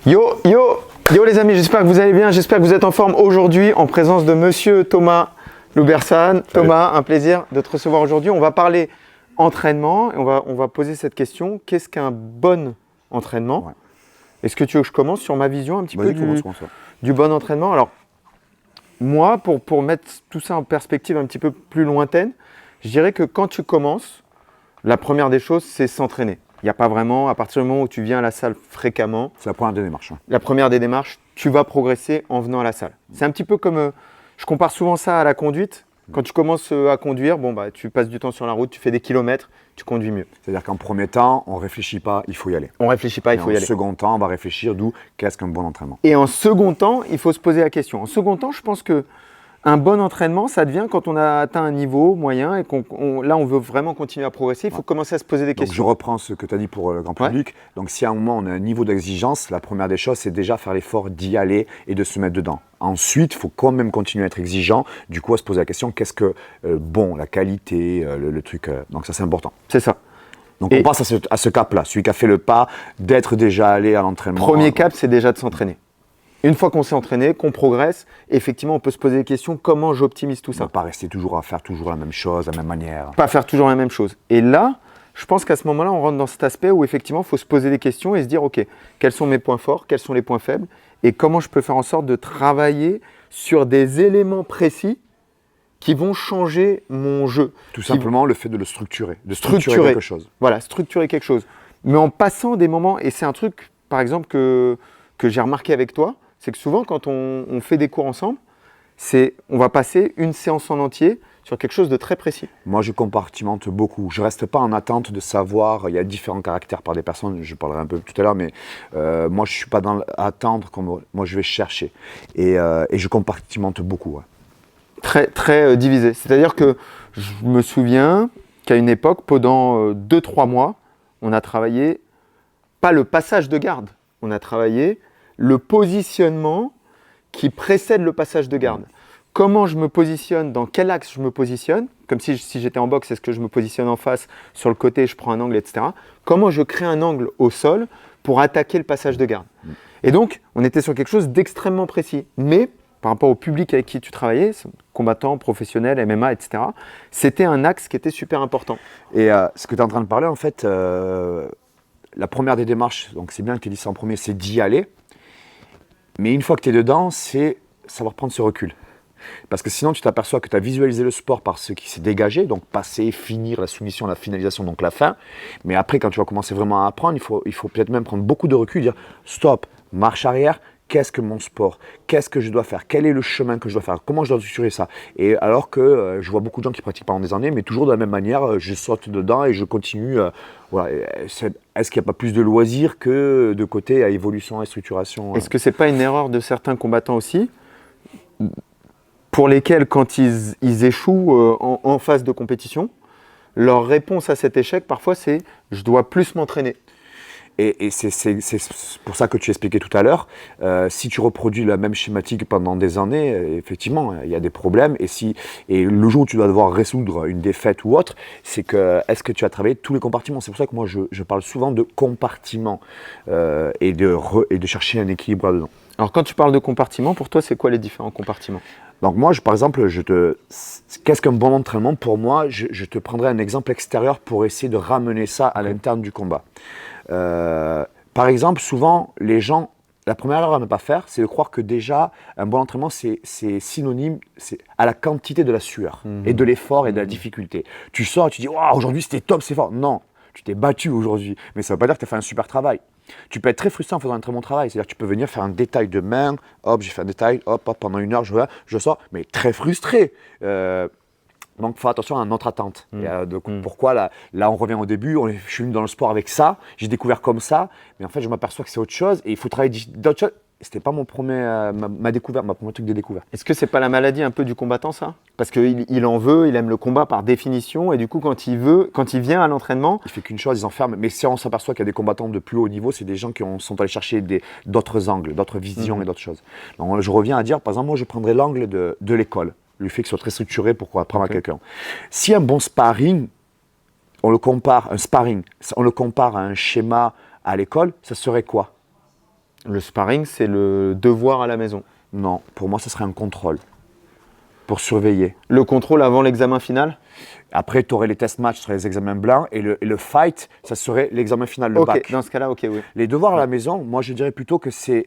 Yo, yo, yo les amis, j'espère que vous allez bien, j'espère que vous êtes en forme aujourd'hui en présence de monsieur Thomas Loubersan. Thomas, un plaisir de te recevoir aujourd'hui. On va parler entraînement et on va poser cette question. Qu'est-ce qu'un bon entraînement? Est-ce que tu veux que je commence sur ma vision un petit peu du bon entraînement? Alors, moi, pour mettre tout ça en perspective un petit peu plus lointaine, je dirais que quand tu commences, la première des choses, c'est s'entraîner. Il n'y a pas vraiment, à partir du moment où tu viens à la salle fréquemment. C'est la première des démarches. La première des démarches, tu vas progresser en venant à la salle. C'est un petit peu comme, je compare souvent ça à la conduite. Quand tu commences à conduire, tu passes du temps sur la route, tu fais des kilomètres, tu conduis mieux. C'est-à-dire qu'en premier temps, on ne réfléchit pas, il faut y aller. On ne réfléchit pas, il faut y aller. En second temps, on va réfléchir d'où qu'est-ce qu'un bon entraînement. Et en second temps, il faut se poser la question. En second temps, je pense que un bon entraînement, ça devient quand on a atteint un niveau moyen et là, on veut vraiment continuer à progresser. Il faut commencer à se poser des questions. Je reprends ce que tu as dit pour le grand public. Donc, si à un moment, on a un niveau d'exigence, la première des choses, c'est déjà faire l'effort d'y aller et de se mettre dedans. Ensuite, il faut quand même continuer à être exigeant. Du coup, à se poser la question, qu'est-ce que la qualité, le truc. Donc, ça, c'est important. C'est ça. Donc, on passe à ce cap-là. Celui qui a fait le pas d'être déjà allé à l'entraînement. Premier cap, c'est déjà de s'entraîner. Une fois qu'on s'est entraîné, qu'on progresse, effectivement, on peut se poser des questions. Comment j'optimise tout ça? Ne pas rester toujours à faire toujours la même chose, la même manière. Pas faire toujours la même chose. Et là, je pense qu'à ce moment-là, on rentre dans cet aspect où effectivement, il faut se poser des questions et se dire, OK, quels sont mes points forts, quels sont les points faibles et comment je peux faire en sorte de travailler sur des éléments précis qui vont changer mon jeu. Tout simplement le fait de le structurer, de structurer quelque chose. Voilà, structurer quelque chose. Mais en passant des moments, et c'est un truc, par exemple, que j'ai remarqué avec toi, c'est que souvent, quand on fait des cours ensemble, on va passer une séance en entier sur quelque chose de très précis. Moi, je compartimente beaucoup. Je ne reste pas en attente de savoir. Il y a différents caractères par des personnes. Je parlerai un peu tout à l'heure, mais moi, je ne suis pas dans l'attendre. Moi, je vais chercher. Et je compartimente beaucoup. Ouais. Très, très divisé. C'est-à-dire que je me souviens qu'à une époque, pendant 2-3 mois, on a travaillé, pas le passage de garde, on a travaillé le positionnement qui précède le passage de garde. Comment je me positionne, dans quel axe je me positionne, comme si j'étais en boxe, est-ce que je me positionne en face, sur le côté, je prends un angle, etc. Comment je crée un angle au sol pour attaquer le passage de garde. Et donc, on était sur quelque chose d'extrêmement précis. Mais par rapport au public avec qui tu travaillais, combattants, professionnels, MMA, etc., c'était un axe qui était super important. Et ce que tu es en train de parler, en fait, la première des démarches, donc c'est bien que tu aies dit ça en premier, c'est d'y aller. Mais une fois que tu es dedans, c'est savoir prendre ce recul. Parce que sinon, tu t'aperçois que tu as visualisé le sport par ce qui s'est dégagé, donc passer, finir, la soumission, la finalisation, donc la fin. Mais après, quand tu vas commencer vraiment à apprendre, il faut peut-être même prendre beaucoup de recul, dire stop, marche arrière, qu'est-ce que mon sport? Qu'est-ce que je dois faire? Quel est le chemin que je dois faire? Comment je dois structurer ça? Et alors que je vois beaucoup de gens qui pratiquent pendant des années, mais toujours de la même manière, je saute dedans et je continue. Voilà. Est-ce qu'il n'y a pas plus de loisirs que de côté à évolution et structuration? Est-ce que ce n'est pas une erreur de certains combattants aussi, pour lesquels, quand ils échouent en phase de compétition, leur réponse à cet échec, parfois, c'est « je dois plus m'entraîner ». Et c'est pour ça que tu expliquais tout à l'heure, si tu reproduis la même schématique pendant des années, effectivement, il y a des problèmes. Et le jour où tu dois devoir résoudre une défaite ou autre, c'est que est-ce que tu as travaillé tous les compartiments? C'est pour ça que moi, je parle souvent de compartiments et de chercher un équilibre là-dedans. Alors, quand tu parles de compartiments, pour toi, c'est quoi les différents compartiments? Donc moi, par exemple, qu'est-ce qu'un bon entraînement? Pour moi, je te prendrai un exemple extérieur pour essayer de ramener ça à l'interne du combat. Par exemple, souvent, les gens, la première erreur à ne pas faire, c'est de croire que déjà, un bon entraînement, c'est synonyme à la quantité de la sueur et de l'effort et de la difficulté. Tu sors et tu dis « Waouh, aujourd'hui c'était top, c'est fort ». Non, tu t'es battu aujourd'hui, mais ça ne veut pas dire que tu as fait un super travail. Tu peux être très frustrant en faisant un très bon travail. C'est-à-dire que tu peux venir faire un détail de main, hop, j'ai fait un détail, hop, pendant 1 heure, je sors, mais très frustré. Donc, il faut faire attention à notre attente. Pourquoi là, on revient au début, je suis venu dans le sport avec ça, j'ai découvert comme ça, mais en fait, je m'aperçois que c'est autre chose et il faut travailler d'autres choses. C'était pas ma première truc de découverte. Est-ce que c'est pas la maladie un peu du combattant, ça? Parce qu'il en veut, il aime le combat par définition, et du coup, quand il vient à l'entraînement, il fait qu'une chose, ils enferment. Mais si on s'aperçoit qu'il y a des combattants de plus haut niveau, c'est des gens qui sont allés chercher d'autres angles, d'autres visions et d'autres choses. Donc, je reviens à dire, par exemple, moi, je prendrais l'angle de l'école, le fait qu'il soit très structuré pour apprendre à quelqu'un. Si un bon sparring, on le compare à un schéma à l'école, ça serait quoi? Le sparring, c'est le devoir à la maison. Non, pour moi, ce serait un contrôle pour surveiller. Le contrôle avant l'examen final? Après, tu aurais les test matchs, ce serait les examens blancs, et le fight, ça serait l'examen final, le Ok, bac. dans ce cas-là, ok, oui. Les devoirs à la maison, moi, je dirais plutôt que c'est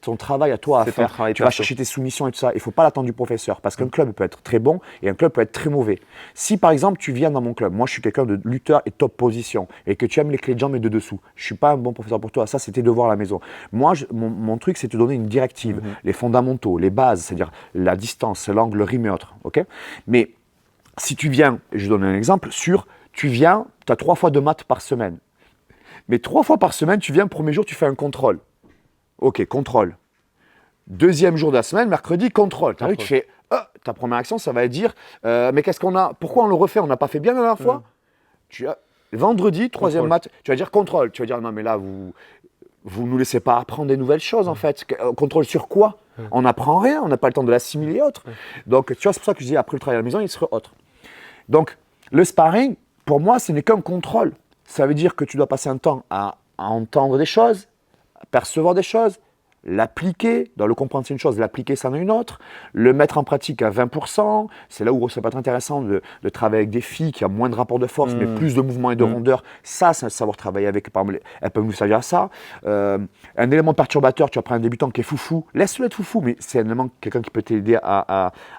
ton travail à toi à C'est ton faire. travail Tu vas perso. chercher tes soumissions et tout ça. Il ne faut pas l'attendre du professeur, parce qu'un club peut être très bon et un club peut être très mauvais. Si, par exemple, tu viens dans mon club, moi, je suis quelqu'un de lutteur et top position, et que tu aimes les clés de jambes et de dessous, je ne suis pas un bon professeur pour toi. Ça, c'est tes devoirs à la maison. Moi, mon truc, c'est te donner une directive, les fondamentaux, les bases, c'est-à-dire la distance, l'angle, le rim et autres. ok Mais si tu viens, et je donne un exemple, tu viens, tu as 3 fois de maths par semaine. Mais 3 fois par semaine, tu viens, le premier jour, tu fais un contrôle. Ok, contrôle. Deuxième jour de la semaine, mercredi, contrôle. Tu arrives, tu fais, ta première action, ça va être dire, mais qu'est-ce qu'on a, pourquoi on le refait, on n'a pas fait bien la dernière fois Vendredi, troisième maths, tu vas dire contrôle. Tu vas dire, non mais là, vous nous laissez pas apprendre des nouvelles choses en fait. Contrôle sur quoi On n'apprend rien, on n'a pas le temps de l'assimiler et autres. Donc, tu vois, c'est pour ça que je dis, après le travail à la maison, il serait autre. Donc, le sparring, pour moi, ce n'est qu'un contrôle. Ça veut dire que tu dois passer un temps à entendre des choses, à percevoir des choses, l'appliquer, dans le comprendre c'est une chose, l'appliquer c'en est une autre, le mettre en pratique à 20%, c'est là où ça peut être intéressant de travailler avec des filles qui ont moins de rapport de force, mais plus de mouvement et de rondeur. Ça, c'est savoir travailler avec, par exemple, elles peuvent nous servir à ça. Un élément perturbateur, tu apprends un débutant qui est foufou, laisse-le être foufou, mais c'est un élément, quelqu'un qui peut t'aider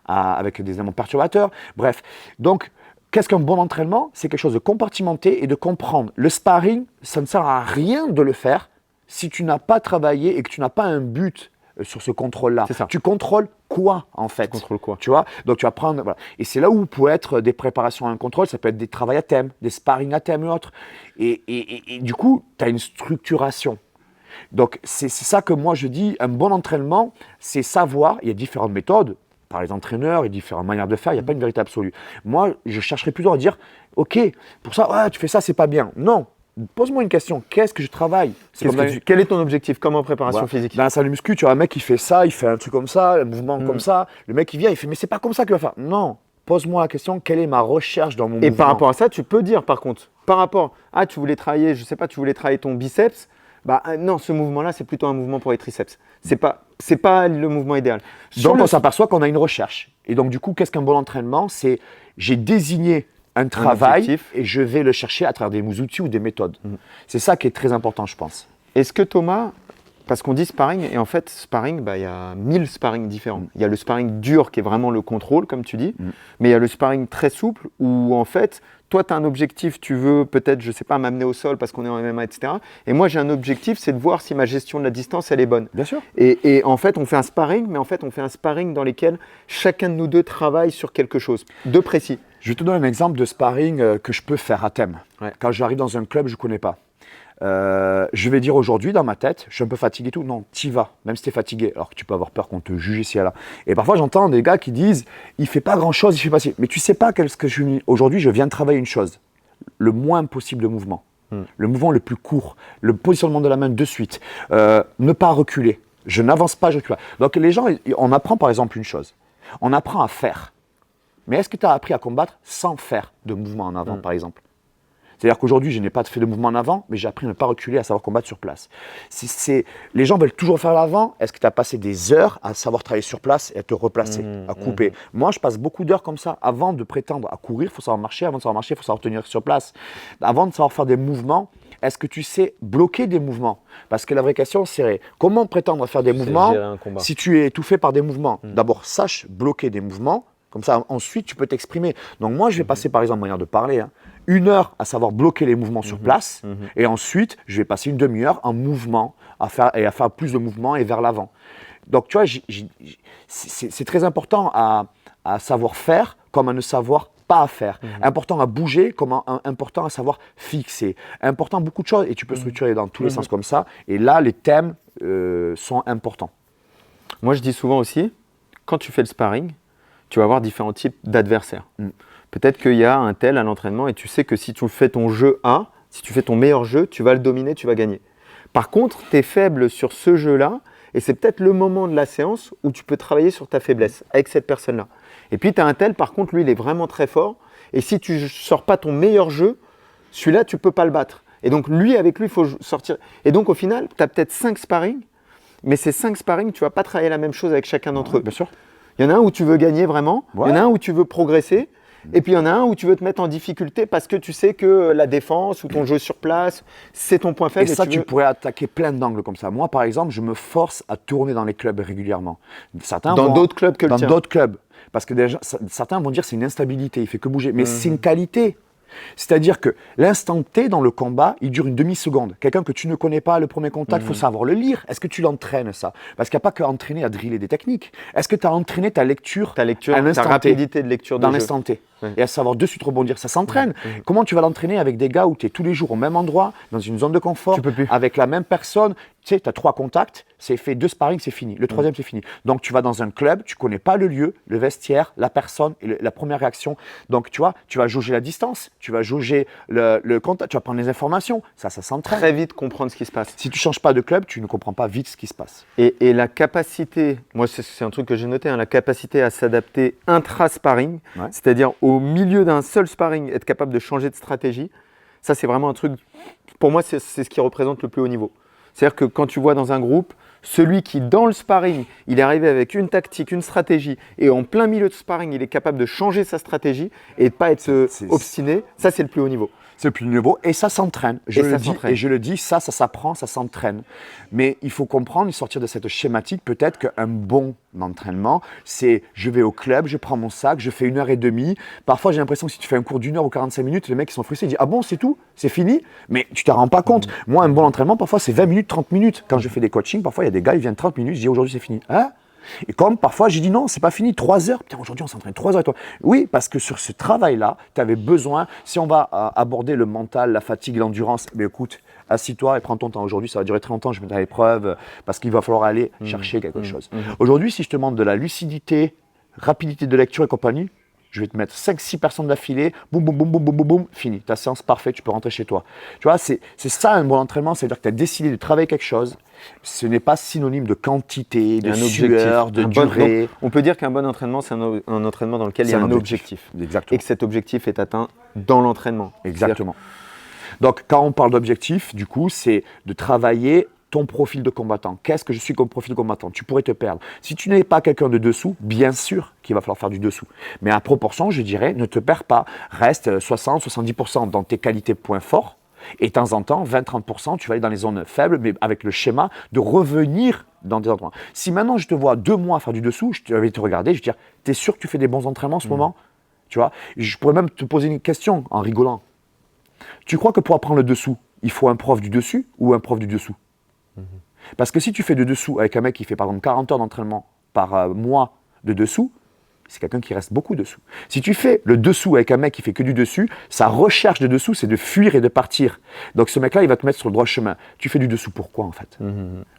avec des éléments perturbateurs. Bref, donc, qu'est-ce qu'un bon entraînement? C'est quelque chose de compartimenté et de comprendre. Le sparring, ça ne sert à rien de le faire si tu n'as pas travaillé et que tu n'as pas un but sur ce contrôle-là. C'est ça. Tu contrôles quoi, en fait? Tu contrôles quoi? Tu vois? Donc, tu vas prendre... Voilà. Et c'est là où peut être des préparations à un contrôle, ça peut être des travails à thème, des sparring à thème et autres. Et du coup, tu as une structuration. Donc, c'est ça que moi, je dis, un bon entraînement, c'est savoir, il y a différentes méthodes, par les entraîneurs et différentes manières de faire, il n'y a pas une vérité absolue. Moi, je chercherais plutôt à dire, ok, pour ça, ouais, tu fais ça, c'est pas bien. Non. Pose-moi une question, qu'est-ce que je travaille? Quel est ton objectif comme en préparation physique? Dans la salle de muscu, tu vois un mec qui fait ça, il fait un truc comme ça, un mouvement comme ça. Le mec il vient, il fait mais c'est pas comme ça qu'il va faire. Non, pose-moi la question, quelle est ma recherche dans mon mouvement? Et par rapport à ça, tu peux dire par contre, par rapport à tu voulais travailler, je sais pas, tu voulais travailler ton biceps, bah non, ce mouvement-là, c'est plutôt un mouvement pour les triceps. C'est pas le mouvement idéal. Donc on s'aperçoit qu'on a une recherche. Et donc du coup, qu'est-ce qu'un bon entraînement? C'est j'ai désigné un travail objectif. et je vais le chercher à travers des outils ou des méthodes. C'est ça qui est très important, je pense. Est-ce que Thomas, parce qu'on dit sparring, et en fait, sparring, bah, il y a 1000 sparring différents. Il y a le sparring dur qui est vraiment le contrôle, comme tu dis, mais il y a le sparring très souple où en fait, toi, tu as un objectif, tu veux peut-être, je sais pas, m'amener au sol parce qu'on est en MMA, etc. Et moi, j'ai un objectif, c'est de voir si ma gestion de la distance, elle est bonne. Bien sûr. Et en fait, on fait un sparring, mais en fait, on fait un sparring dans lequel chacun de nous deux travaille sur quelque chose de précis. Je vais te donner un exemple de sparring que je peux faire à thème. Ouais. Quand j'arrive dans un club, je ne connais pas. Je vais dire aujourd'hui dans ma tête, je suis un peu fatigué et tout. Non, t'y vas, même si t'es fatigué. Alors que tu peux avoir peur qu'on te juge ici et là. Et parfois j'entends des gars qui disent, il fait pas grand chose, il fait pas ci. Mais tu sais pas aujourd'hui, je viens de travailler une chose, le moins possible de mouvement, le mouvement le plus court, le positionnement de la main de suite, ne pas reculer. Je n'avance pas, je recule pas. Donc les gens, on apprend par exemple une chose, on apprend à faire. Mais est-ce que tu as appris à combattre sans faire de mouvement en avant, par exemple? C'est-à-dire qu'aujourd'hui, je n'ai pas fait de mouvement en avant, mais j'ai appris à ne pas reculer, à savoir combattre sur place. Les gens veulent toujours faire l'avant. Est-ce que tu as passé des heures à savoir travailler sur place et à te replacer, à couper? Moi, je passe beaucoup d'heures comme ça. Avant de prétendre à courir, il faut savoir marcher. Avant de savoir marcher, il faut savoir tenir sur place. Avant de savoir faire des mouvements, est-ce que tu sais bloquer des mouvements? Parce que la vraie question, c'est comment prétendre à faire des mouvements si tu es étouffé par des mouvements? D'abord, sache bloquer des mouvements. Comme ça, ensuite, tu peux t'exprimer. Donc moi, je vais passer, par exemple, manière de parler, 1 heure à savoir bloquer les mouvements sur place. Et ensuite, je vais passer une demi-heure en mouvement, à faire plus de mouvements et vers l'avant. Donc, tu vois, c'est très important à savoir faire comme à ne savoir pas faire. Important à bouger comme important à savoir fixer. Important beaucoup de choses. Et tu peux structurer dans tous les sens comme ça. Et là, les thèmes sont importants. Moi, je dis souvent aussi, quand tu fais le sparring, tu vas avoir différents types d'adversaires. Peut-être qu'il y a un tel à l'entraînement et tu sais que si tu fais ton jeu A, si tu fais ton meilleur jeu, tu vas le dominer, tu vas gagner. Par contre, tu es faible sur ce jeu-là et c'est peut-être le moment de la séance où tu peux travailler sur ta faiblesse avec cette personne-là. Et puis, tu as un tel, par contre, lui, il est vraiment très fort et si tu ne sors pas ton meilleur jeu, celui-là, tu ne peux pas le battre. Et donc, avec lui, il faut sortir. Et donc, au final, tu as peut-être 5 sparring Mais ces 5 sparring, tu ne vas pas travailler la même chose avec chacun d'entre eux. Bien sûr. Il y en a un où tu veux gagner vraiment, Ouais. il y en a un où tu veux progresser, et puis il y en a un où tu veux te mettre en difficulté parce que tu sais que la défense ou ton jeu sur place, c'est ton point faible. Et ça, tu veux- tu pourrais attaquer plein d'angles comme ça. Moi, par exemple, je me force à tourner dans les clubs régulièrement. Certains Dans vont- d'autres clubs que le Dans tien. d'autres clubs. Parce que déjà, certains vont dire c'est une instabilité, il fait que bouger. Mais c'est une qualité. C'est-à-dire que l'instant T dans le combat, il dure une demi-seconde. Quelqu'un que tu ne connais pas, le premier contact, il faut savoir le lire. Est-ce que tu l'entraînes ça? Parce qu'il n'y a pas qu'à entraîner à driller des techniques. Est-ce que tu as entraîné ta lecture, Ta lecture, à ta l'instant T, rapidité de lecture dans de jeu. l'instant T Ouais. et à savoir de suite rebondir? Ça s'entraîne. Comment tu vas l'entraîner avec des gars où tu es tous les jours au même endroit, dans une zone de confort, Tu peux plus. avec la même personne? Tu sais, tu as 3 contacts, c'est fait 2 sparring, c'est fini. Le troisième, c'est fini. Donc, tu vas dans un club, tu connais pas le lieu, le vestiaire, la personne et la première réaction. Donc, tu vois, tu vas jauger la distance, tu vas jauger le contact, tu vas prendre les informations. Ça s'entraîne. Très vite comprendre ce qui se passe. Si tu changes pas de club, tu ne comprends pas vite ce qui se passe. Et la capacité, moi c'est un truc que j'ai noté, hein, la capacité à s'adapter intra-sparring, Ouais. c'est-à-dire au milieu d'un seul sparring, être capable de changer de stratégie, ça c'est vraiment un truc, pour moi c'est ce qui représente le plus haut niveau. C'est-à-dire que quand tu vois dans un groupe, celui qui dans le sparring, il est arrivé avec une tactique, une stratégie, et en plein milieu de sparring, il est capable de changer sa stratégie et de ne pas être obstiné, ça c'est le plus haut niveau. C'est le plus niveau et ça s'entraîne. Et ça s'entraîne. Et je le dis, ça s'apprend, ça s'entraîne. Mais il faut comprendre et sortir de cette schématique. Peut-être qu'un bon entraînement, c'est je vais au club, je prends mon sac, je fais 1h30. Parfois, j'ai l'impression que si tu fais un cours d'1 heure ou 45 minutes, les mecs ils sont frustrés, ils disent ah bon, c'est tout, c'est fini. Mais tu ne t'en rends pas compte. Moi, un bon entraînement, parfois, c'est 20 minutes, 30 minutes. Quand je fais des coachings, parfois, il y a des gars, ils viennent 30 minutes, je dis aujourd'hui, c'est fini. Hein? Et comme parfois j'ai dit non, c'est pas fini, 3 heures. Putain, aujourd'hui on s'entraîne 3 heures et toi. Oui, parce que sur ce travail-là, tu avais besoin, si on va aborder le mental, la fatigue, l'endurance, mais écoute, assis-toi et prends ton temps. Aujourd'hui, ça va durer très longtemps, je vais mettre à l'épreuve parce qu'il va falloir aller chercher quelque chose. Aujourd'hui, si je te demande de la lucidité, rapidité de lecture et compagnie, je vais te mettre 5-6 personnes d'affilée, boum, boum, boum, boum, boum, boum, boum, fini. Ta séance parfaite, tu peux rentrer chez toi. Tu vois, c'est ça un bon entraînement, c'est-à-dire que tu as décidé de travailler quelque chose. Ce n'est pas synonyme de quantité, de sueur, de durée. Donc, on peut dire qu'un bon entraînement, c'est un entraînement dans lequel il y a un objectif. Exactement. Et que cet objectif est atteint dans l'entraînement. Exactement. Donc, quand on parle d'objectif, du coup, c'est de travailler ton profil de combattant. Qu'est-ce que je suis comme profil de combattant? Tu pourrais te perdre. Si tu n'es pas quelqu'un de dessous, bien sûr qu'il va falloir faire du dessous. Mais à proportion, je dirais, ne te perds pas. Reste 60-70% dans tes qualités points forts. Et de temps en temps, 20-30%, tu vas aller dans les zones faibles, mais avec le schéma de revenir dans des endroits. Si maintenant je te vois 2 mois faire du dessous, je vais te regarder, je vais te dire, t'es sûr que tu fais des bons entraînements en ce moment? Tu vois, je pourrais même te poser une question en rigolant. Tu crois que pour apprendre le dessous, il faut un prof du dessus ou un prof du dessous? Parce que si tu fais de dessous avec un mec qui fait par exemple 40 heures d'entraînement par mois de dessous, c'est quelqu'un qui reste beaucoup dessous. Si tu fais le dessous avec un mec qui fait que du dessus, sa recherche de dessous, c'est de fuir et de partir. Donc ce mec-là, il va te mettre sur le droit chemin. Tu fais du dessous pourquoi en fait?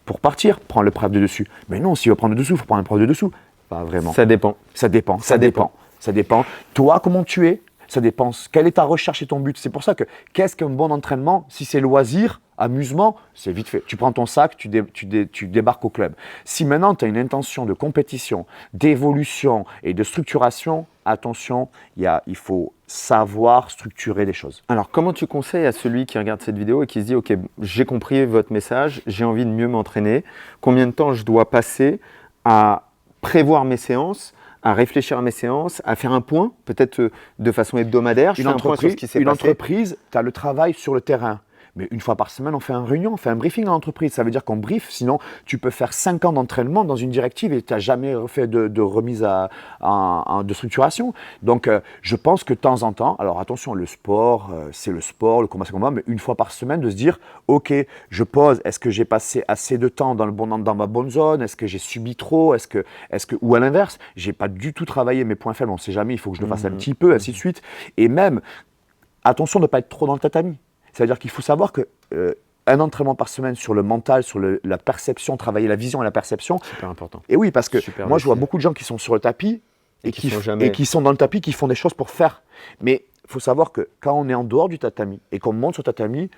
Pour partir, prends le prof de dessus. Mais non, s'il veut prendre le dessous, il faut prendre un prof de dessous. Pas vraiment. Ça dépend. Ça dépend. Ça dépend. Toi, comment tu es? Ça dépend. Quelle est ta recherche et ton but? C'est pour ça que qu'est-ce qu'un bon entraînement? Si c'est loisir, amusement, c'est vite fait. Tu prends ton sac, tu débarques au club. Si maintenant tu as une intention de compétition, d'évolution et de structuration, attention, il faut savoir structurer des choses. Alors, comment tu conseilles à celui qui regarde cette vidéo et qui se dit « Ok, j'ai compris votre message, j'ai envie de mieux m'entraîner. Combien de temps je dois passer à prévoir mes séances, à réfléchir à mes séances, à faire un point, peut-être de façon hebdomadaire, je fais un point sur ce qui s'est Une passé. entreprise, tu as le travail sur le terrain. Mais une fois par semaine, on fait une réunion, on fait un briefing en entreprise. Ça veut dire qu'on brief, sinon tu peux faire 5 ans d'entraînement dans une directive et tu n'as jamais fait de remise de structuration. Donc, je pense que de temps en temps, alors attention, le sport, c'est le sport, le combat, c'est le combat, mais une fois par semaine, de se dire, ok, je pose, est-ce que j'ai passé assez de temps dans ma bonne zone? Est-ce que j'ai subi trop? Ou à l'inverse, j'ai pas du tout travaillé mes points faibles, on ne sait jamais, il faut que je le fasse un petit peu, ainsi de suite. Et même, attention de ne pas être trop dans le tatami. C'est-à-dire qu'il faut savoir qu'un entraînement par semaine sur le mental, sur la perception, travailler la vision et la perception. Super important. Et oui, parce que Super moi, je vois décidé. beaucoup de gens qui sont sur le tapis et qui sont sont dans le tapis, qui font des choses pour faire. Mais il faut savoir que quand on est en dehors du tatami et qu'on monte sur le tatami,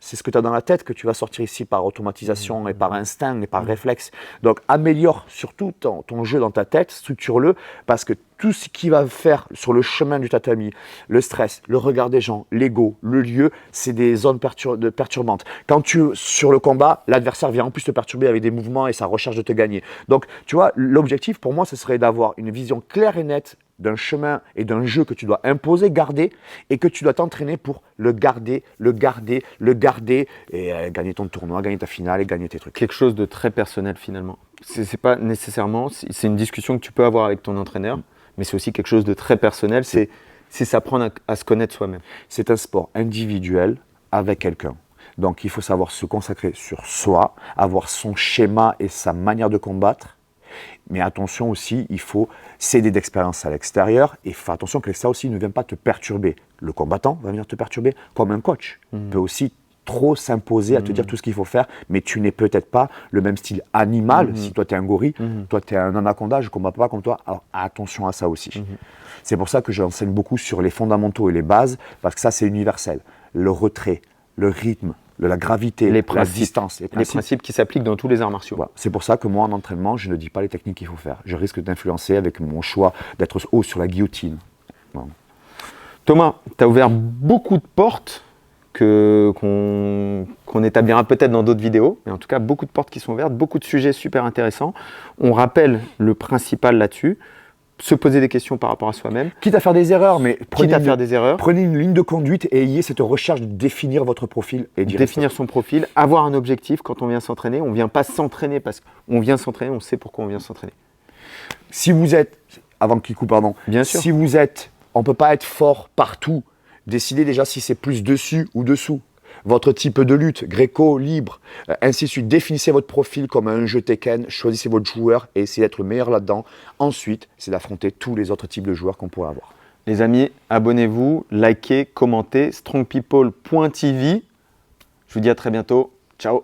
c'est ce que tu as dans la tête que tu vas sortir ici par automatisation et par instinct et par réflexe. Donc, améliore surtout ton jeu dans ta tête, structure-le, parce que tout ce qui va faire sur le chemin du tatami, le stress, le regard des gens, l'ego, le lieu, c'est des zones perturbantes. Quand sur le combat, l'adversaire vient en plus te perturber avec des mouvements et sa recherche de te gagner. Donc, tu vois, l'objectif pour moi, ce serait d'avoir une vision claire et nette d'un chemin et d'un jeu que tu dois imposer, garder, et que tu dois t'entraîner pour le garder, et gagner ton tournoi, gagner ta finale et gagner tes trucs. Quelque chose de très personnel finalement. C'est pas nécessairement, c'est une discussion que tu peux avoir avec ton entraîneur, mais c'est aussi quelque chose de très personnel, c'est s'apprendre à se connaître soi-même. C'est un sport individuel avec quelqu'un. Donc il faut savoir se consacrer sur soi, avoir son schéma et sa manière de combattre. Mais attention aussi, il faut céder d'expérience à l'extérieur et faire attention que l'extérieur aussi ne vienne pas te perturber. Le combattant va venir te perturber comme un coach. Peut aussi trop s'imposer à te dire tout ce qu'il faut faire, mais tu n'es peut-être pas le même style animal. Si toi tu es un gorille, toi tu es un anaconda, je ne combats pas comme toi. Alors attention à ça aussi. C'est pour ça que j'enseigne beaucoup sur les fondamentaux et les bases, parce que ça c'est universel. Le retrait, le rythme, la gravité, la distance. Les principes qui s'appliquent dans tous les arts martiaux. Voilà. C'est pour ça que moi, en entraînement, je ne dis pas les techniques qu'il faut faire. Je risque d'influencer avec mon choix d'être haut sur la guillotine. Voilà. Thomas, tu as ouvert beaucoup de portes qu'on établira peut-être dans d'autres vidéos, mais en tout cas, beaucoup de portes qui sont ouvertes, beaucoup de sujets super intéressants. On rappelle le principal là-dessus. Se poser des questions par rapport à soi-même. Quitte à faire des erreurs, mais prenez une ligne de conduite et ayez cette recherche de définir votre profil. Et définir son profil, avoir un objectif quand on vient s'entraîner. On ne vient pas s'entraîner parce qu'on vient s'entraîner, on sait pourquoi on vient s'entraîner. Si vous êtes, avant qu'il coupe, pardon, bien sûr. Si vous êtes, on ne peut pas être fort partout. Décidez déjà si c'est plus dessus ou dessous. Votre type de lutte, gréco, libre, ainsi de suite. Définissez votre profil comme un jeu Tekken, choisissez votre joueur et essayez d'être le meilleur là-dedans. Ensuite, c'est d'affronter tous les autres types de joueurs qu'on pourrait avoir. Les amis, abonnez-vous, likez, commentez, strongpeople.tv. Je vous dis à très bientôt. Ciao.